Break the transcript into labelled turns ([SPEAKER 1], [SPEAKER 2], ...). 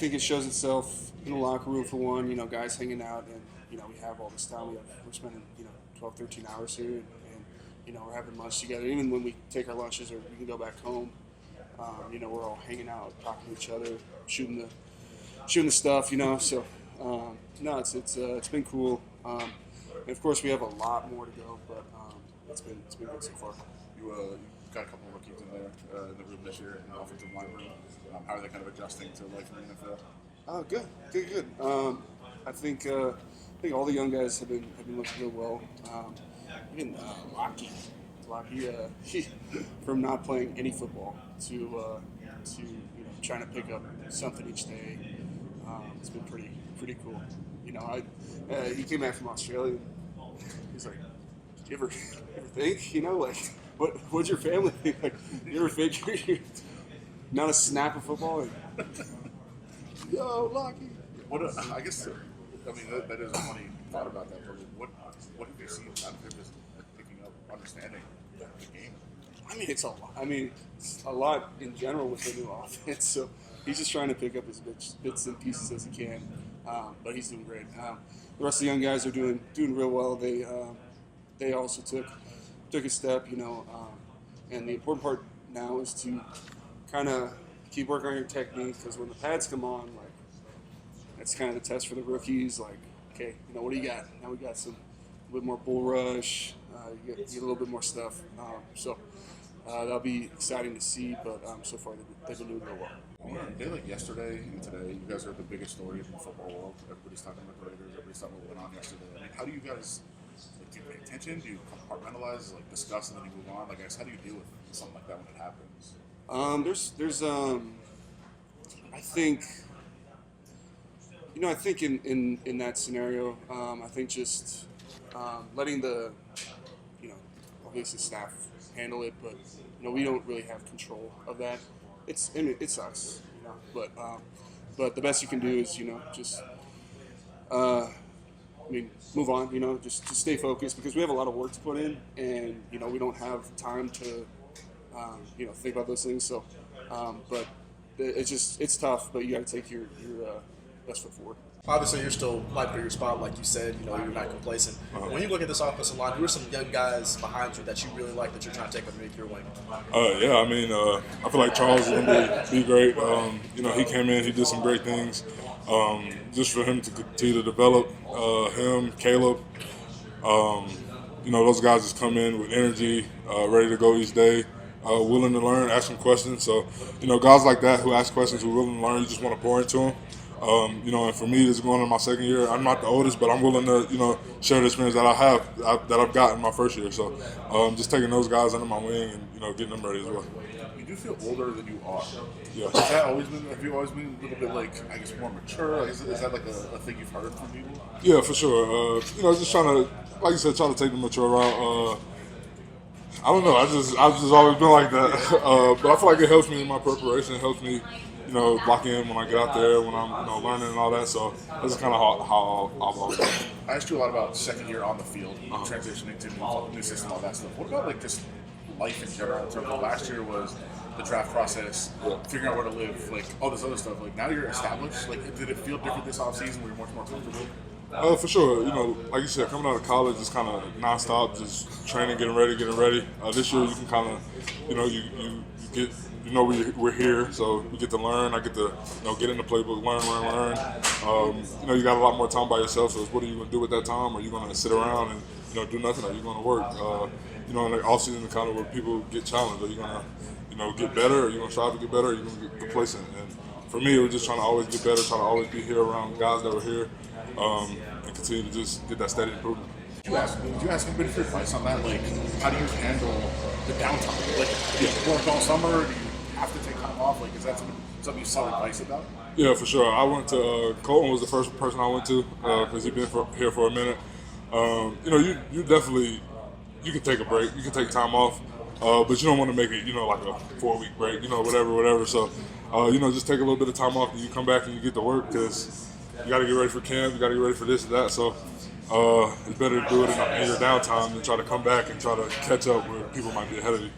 [SPEAKER 1] think it shows itself in the locker room for one. Guys hanging out, and we have all this time. We're spending 12, 13 hours here, and we're having lunch together. Even when we take our lunches or we can go back home, we're all hanging out, talking to each other, shooting the stuff. So no, it's been cool. And of course, we have a lot more to go, but it's been good so far.
[SPEAKER 2] You got a couple of rookies in there in the room this year, in the offensive line room. How are they kind of adjusting to life in the NFL?
[SPEAKER 1] Good. I think all the young guys have been looking real well. Even Lockie, he, from not playing any football to trying to pick up something each day. It's been pretty cool. He came back from Australia. He's like, "Did you ever think, what's your family think? Like, you ever figure not a snap of football?" Yo, Lockie.
[SPEAKER 2] I guess that is a funny thought about that. But what have you seen out of him just picking up, understanding the game?
[SPEAKER 1] It's a lot. It's a lot in general with the new offense. So he's just trying to pick up as bits and pieces as he can. But he's doing great. The rest of the young guys are doing real well. They also took a step, and the important part now is to kind of keep working on your technique, because when the pads come on, that's kind of the test for the rookies. Okay, what do you got? Now we got a bit more bull rush. You get a little bit more stuff. So that'll be exciting to see. But so far they've been doing real well.
[SPEAKER 2] On a day like yesterday and today, you guys are the biggest story in the football world. Everybody's talking about the Raiders. Everybody's talking about what went on yesterday. How do you guys do you pay attention? Do you compartmentalize, discuss, and then you move on? I guess, how do you deal with something like that when it happens?
[SPEAKER 1] There's I think I think in that scenario, I think just letting the obviously staff handle it, but we don't really have control of that. It sucks, but the best you can do is just move on, just stay focused, because we have a lot of work to put in, and we don't have time to think about those things. So but it's tough, but you got to take your best foot forward.
[SPEAKER 3] Obviously, you're still fighting for your spot, like you said. You're not complacent. When you look at this offensive line, who are some young guys behind you that you really like, that you're trying to take underneath your wing?
[SPEAKER 4] I feel like Charles is going to be great. He came in, he did some great things. Just for him to continue to develop, him, Caleb, those guys just come in with energy, ready to go each day, willing to learn, asking questions. So, guys like that who ask questions, who are willing to learn, you just want to pour into them. And for me, this is going into my second year. I'm not the oldest, but I'm willing to, share the experience that I've gotten my first year. So, just taking those guys under my wing and, getting them ready as well.
[SPEAKER 2] You do feel older than you are.
[SPEAKER 4] Yeah.
[SPEAKER 2] Have you always been a little bit, more mature? Is that a thing you've heard from people?
[SPEAKER 4] Yeah, for sure. Just trying to, like you said, try to take the mature route. I don't know. I've just always been like that. But I feel like it helps me in my preparation. It helps me, lock in when I get out there, when I'm, learning and all that. So that's kind of how I've always been.
[SPEAKER 2] I asked you a lot about second year on the field, transitioning to new system, all that stuff. What about just life in general? In terms of last year was the draft process, figuring out where to live, all this other stuff. Now you're established. Did it feel different this offseason? Were you much more comfortable?
[SPEAKER 4] For sure. Like you said, coming out of college is kind of nonstop, just training, getting ready. This year you can kind of, you get, we're here, so we get to learn. I get to, get in the playbook, learn. You got a lot more time by yourself. So what are you going to do with that time? Are you going to sit around and, do nothing? Are you going to work? In the offseason, kind of where people get challenged. Are you going to, get better? Are you going to strive to get better? Or are you going to get complacent? And for me, we're just trying to always get better, trying to always be here around guys that were here. And continue to just get that steady improvement.
[SPEAKER 2] Did you ask anybody for advice on that? How do you handle the downtime? Do you work all summer? Do you have to take time off? Is that something you sought advice about?
[SPEAKER 4] Yeah, for sure. I went to Kolton was the first person I went to because he'd been here for a minute. You definitely can take a break. You can take time off, but you don't want to make it like a 4-week break. Whatever. So just take a little bit of time off, and you come back and you get to work, because you got to get ready for camp, you got to get ready for this and that. So it's better to do it in your downtime than try to come back and try to catch up where people might be ahead of you.